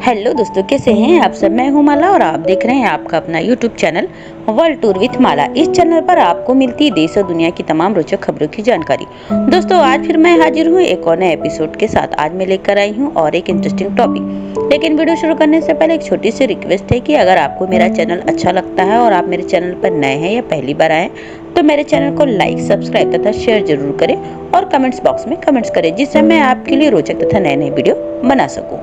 Hello दोस्तों, कैसे हैं आप सब। मैं हूं माला और आप देख रहे हैं आपका अपना YouTube channel world tour with Mala. इस चैनल पर आपको मिलती है देश और दुनिया की तमाम रोचक खबरों की जानकारी। दोस्तों, आज फिर मैं हाजिर हूं एक और नए एपिसोड के साथ। आज मैं लेकर आई हूं और एक इंटरेस्टिंग टॉपिक। लेकिन वीडियो शुरू करने से पहले एक छोटी सी रिक्वेस्ट है कि अगर आपको मेरा चैनल अच्छा लगता है और आप मेरे चैनल पर नए हैं या पहली बार आए तो मेरे चैनल को लाइक, सब्सक्राइब तथा शेयर जरूर करें और कमेंट्स बॉक्स में कमेंट्स करें, जिससे मैं आपके लिए रोचक तथा नए नए वीडियो बना सकूं।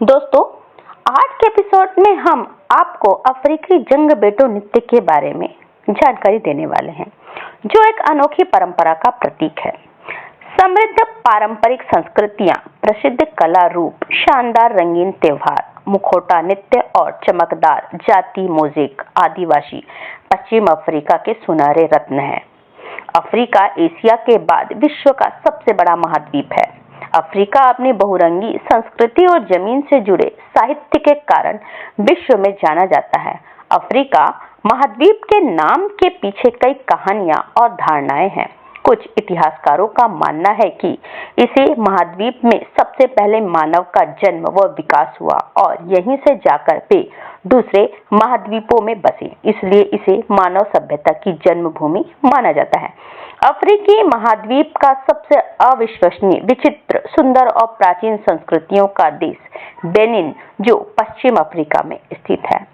दोस्तों, आज के एपिसोड में हम आपको अफ्रीकी जंग बेटो नृत्य के बारे में जानकारी देने वाले हैं, जो एक अनोखी परंपरा का प्रतीक है। समृद्ध पारंपरिक संस्कृतियां, प्रसिद्ध कला रूप, शानदार रंगीन त्योहार, मुखौटा नृत्य और चमकदार जाति मोज़ेक आदिवासी पश्चिम अफ्रीका के सुनहरे रत्न है। अफ्रीका एशिया के बाद विश्व का सबसे बड़ा महाद्वीप है। अफ्रीका अपनी बहुरंगी संस्कृति और जमीन से जुड़े साहित्य के कारण विश्व में जाना जाता है। अफ्रीका महाद्वीप के नाम के पीछे कई कहानियां और धारणाएं हैं। कुछ इतिहासकारों का मानना है कि इसी महाद्वीप में सबसे पहले मानव का जन्म व विकास हुआ और यहीं से जाकर वे दूसरे महाद्वीपों में बसे, इसलिए इसे मानव सभ्यता की जन्मभूमि माना जाता है। अफ्रीकी महाद्वीप का सबसे अविश्वसनीय, विचित्र, सुंदर और प्राचीन संस्कृतियों का देश बेनिन, जो पश्चिम अफ्रीका में स्थित है।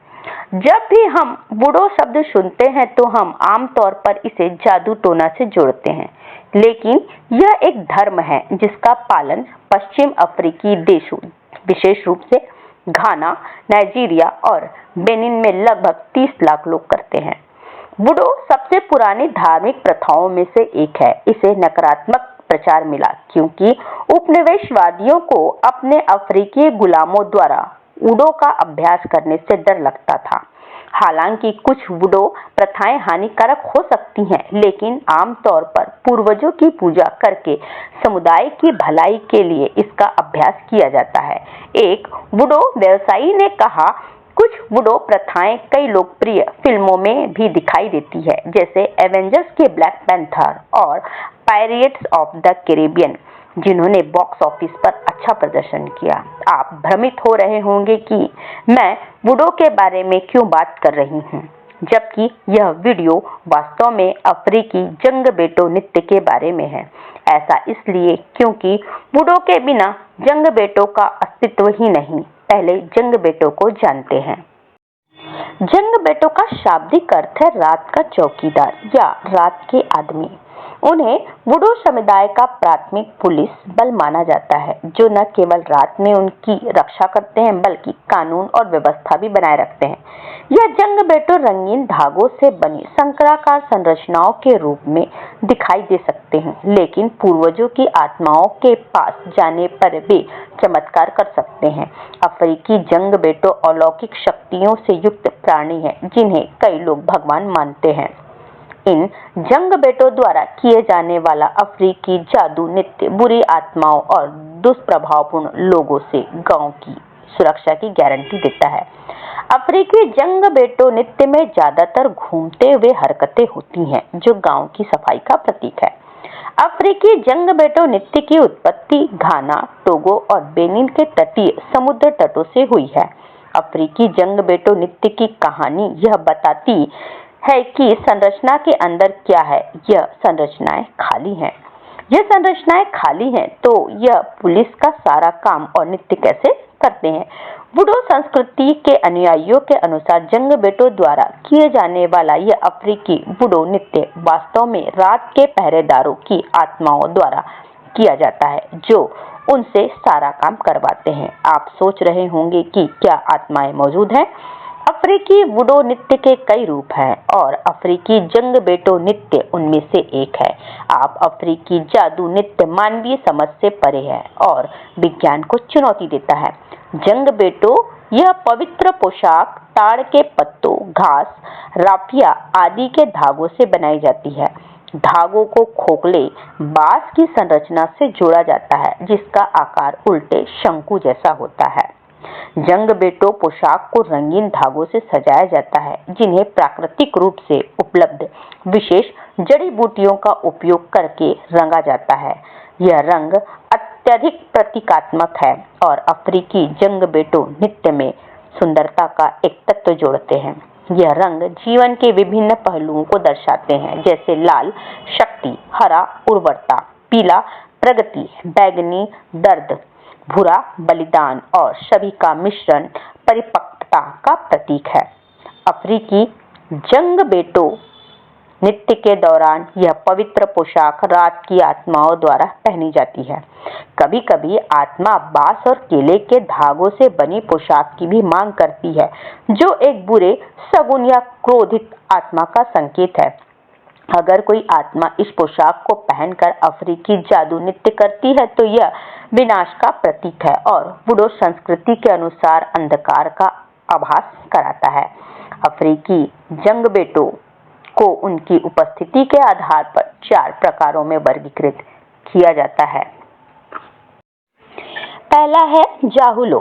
जब भी हम वुडो शब्द सुनते हैं तो हम आमतौर पर इसे जादू टोना से जोड़ते हैं, लेकिन यह एक धर्म है जिसका पालन पश्चिम अफ्रीकी देशों, विशेष रूप से घाना, नाइजीरिया और बेनिन में लगभग 30 लाख लोग करते हैं। वुडो सबसे पुरानी धार्मिक प्रथाओं में से एक है। इसे नकारात्मक प्रचार मिला क्योंकि उपनिवेशवादियों को अपने अफ्रीकी गुलामों द्वारा वुडो का अभ्यास करने से डर लगता था। हालांकि कुछ वुडो प्रथाएं हानिकारक हो सकती हैं, लेकिन आमतौर पर पूर्वजों की पूजा करके समुदाय की भलाई के लिए इसका अभ्यास किया जाता है। एक वुडो व्यवसायी ने कहा, कुछ वुडो प्रथाएं कई लोकप्रिय फिल्मों में भी दिखाई देती है, जैसे एवेंजर्स के ब्लैक पैंथर और पायरेट्स ऑफ द कैरिबियन, जिन्होंने बॉक्स ऑफिस पर अच्छा प्रदर्शन किया। आप भ्रमित हो रहे होंगे कि मैं वुडो के बारे में क्यों बात कर रही हूँ, जबकि यह वीडियो वास्तव में अफ्रीकी जंग बेटो नृत्य के बारे में है। ऐसा इसलिए क्योंकि वुडो के बिना जंग बेटो का अस्तित्व ही नहीं। पहले जंग बेटो को जानते हैं। जंग बेटो का शाब्दिक अर्थ है रात का चौकीदार या रात के आदमी। उन्हें वुडो समुदाय का प्राथमिक पुलिस बल माना जाता है, जो न केवल रात में उनकी रक्षा करते हैं बल्कि कानून और व्यवस्था भी बनाए रखते हैं। यह जंग बेटो रंगीन धागों से बनी संकराकार संरचनाओं के रूप में दिखाई दे सकते हैं, लेकिन पूर्वजों की आत्माओं के पास जाने पर वे चमत्कार कर सकते हैं। अफ्रीकी जंग बेटो अलौकिक शक्तियों से युक्त प्राणी हैं, जिन्हें कई लोग भगवान मानते हैं। इन जंग बेटो द्वारा किए जाने वाला अफ्रीकी जादू नृत्य बुरी आत्माओं और दुष्प्रभावपूर्ण लोगों से गांव की सुरक्षा की गारंटी देता है। अफ्रीकी जंग बेटो नृत्य में ज्यादातर घूमते हुए हरकतें होती हैं, जो गांव की सफाई का प्रतीक है। अफ्रीकी जंग बेटो नृत्य की उत्पत्ति घाना, टोगो और बेनिन के तटीय समुद्र तटों से हुई है। अफ्रीकी जंग बेटो नृत्य की कहानी यह बताती है कि संरचना के अंदर क्या है। यह संरचनाएं खाली हैं। यह संरचनाएं खाली हैं तो यह पुलिस का सारा काम और नृत्य कैसे करते हैं। वुडो संस्कृति के अनुयायियों के अनुसार जंग बेटो द्वारा किए जाने वाला यह अफ्रीकी वुडो नृत्य वास्तव में रात के पहरेदारों की आत्माओं द्वारा किया जाता है, जो उनसे सारा काम करवाते हैं। आप सोच रहे होंगे कि क्या आत्माएं मौजूद हैं। अफ्रीकी वुडो नृत्य के कई रूप हैं और अफ्रीकी जंग बेटो नृत्य उनमें से एक है। आप अफ्रीकी जादू नृत्य मानवीय समझ से परे है और विज्ञान को चुनौती देता है। जंग बेटो यह पवित्र पोशाक ताड़ के पत्तों, घास, राफिया आदि के धागों से बनाई जाती है। धागों को खोखले बांस की संरचना से जोड़ा जाता है, जिसका आकार उल्टे शंकु जैसा होता है। जंग बेटो पोशाक को रंगीन धागों से सजाया जाता है, जिन्हें प्राकृतिक रूप से उपलब्ध विशेष जड़ी बूटियों का उपयोग करके रंगा जाता है। यह रंग अत्यधिक प्रतीकात्मक है और अफ्रीकी जंगबेटो नृत्य में सुंदरता का एक तत्व जोड़ते हैं। यह रंग जीवन के विभिन्न पहलुओं को दर्शाते हैं, जैसे लाल शक्ति, हरा उर्वरता, पीला प्रगति, बैंगनी दर्द, भूरा बलिदान और सभी का मिश्रण परिपक्वता का प्रतीक है। अफ्रीकी जंगबेटो नृत्य के दौरान यह पवित्र पोशाक रात की आत्माओं द्वारा पहनी जाती है। कभी कभी आत्मा बांस और केले के धागों से बनी पोशाक की भी मांग करती है, जो एक बुरे सगुन या क्रोधित आत्मा का संकेत है। अगर कोई आत्मा इस पोशाक को पहनकर अफ्रीकी जादू नृत्य करती है तो यह विनाश का प्रतीक है और वुडू संस्कृति के अनुसार अंधकार का आभास कराता है। अफ्रीकी जंगबेटो को उनकी उपस्थिति के आधार पर 4 प्रकारों में वर्गीकृत किया जाता है। पहला है जाहुलो,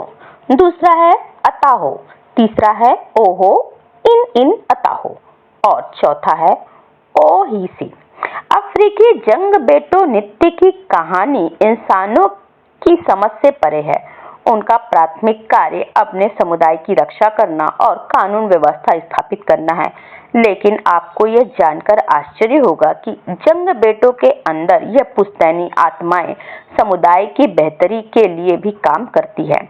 दूसरा है अताहो, तीसरा है ओहो इन अताहो और चौथा है ओहिसी। अफ्रीकी जंगबेटो नृत्य की कहानी इंसानों की समझ से परे है। उनका प्राथमिक कार्य अपने समुदाय की रक्षा करना और कानून व्यवस्था स्थापित करना है। लेकिन आपको यह जानकर आश्चर्य होगा कि जंगबेटो के अंदर यह पुश्तैनी आत्माएं समुदाय की बेहतरी के लिए भी काम करती है।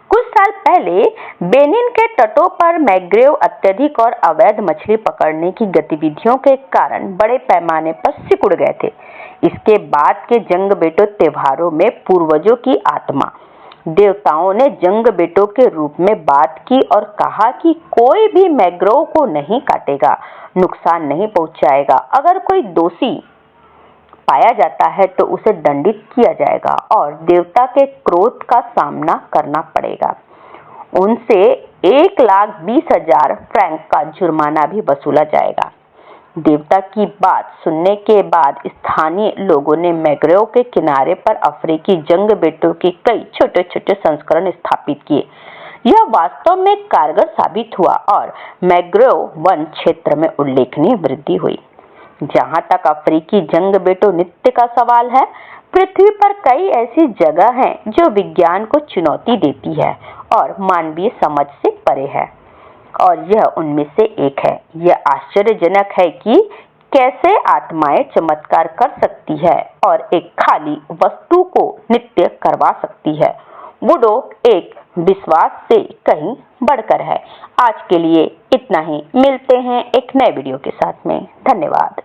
कुछ साल पहले बेनिन के तटों पर मैग्रेव अत्यधिक और अवैध मछली पकड़ने की गतिविधियों के कारण बड़े पैमाने पर सिकुड़ गए थे। इसके बाद के जंगबेटो त्योहारों में पूर्वजों की आत्मा देवताओं ने जंगबेटो के रूप में बात की और कहा कि कोई भी मैग्रोव को नहीं काटेगा, नुकसान नहीं पहुंचाएगा। अगर कोई दोषी पाया जाता है तो उसे दंडित किया जाएगा और देवता के क्रोध का सामना करना पड़ेगा। उनसे 1,20,000 फ्रैंक का जुर्माना भी वसूला जाएगा। देवता की बात सुनने के बाद स्थानीय लोगों ने मैग्रेव के किनारे पर अफ्रीकी जंगबेटो के कई छोटे छोटे संस्करण स्थापित किए। यह वास्तव में कारगर साबित हुआ और मैग्रेव वन क्षेत्र में उल्लेखनीय वृद्धि हुई। जहां तक अफ्रीकी जंगबेटो नृत्य का सवाल है, पृथ्वी पर कई ऐसी जगह हैं जो विज्ञान को चुनौती देती है और मानवीय समझ से परे है, और यह उनमें से एक है। यह आश्चर्यजनक है कि कैसे आत्माएं चमत्कार कर सकती है और एक खाली वस्तु को नृत्य करवा सकती है। वुडू एक विश्वास से कहीं बढ़कर है। आज के लिए इतना ही, मिलते हैं एक नए वीडियो के साथ में। धन्यवाद।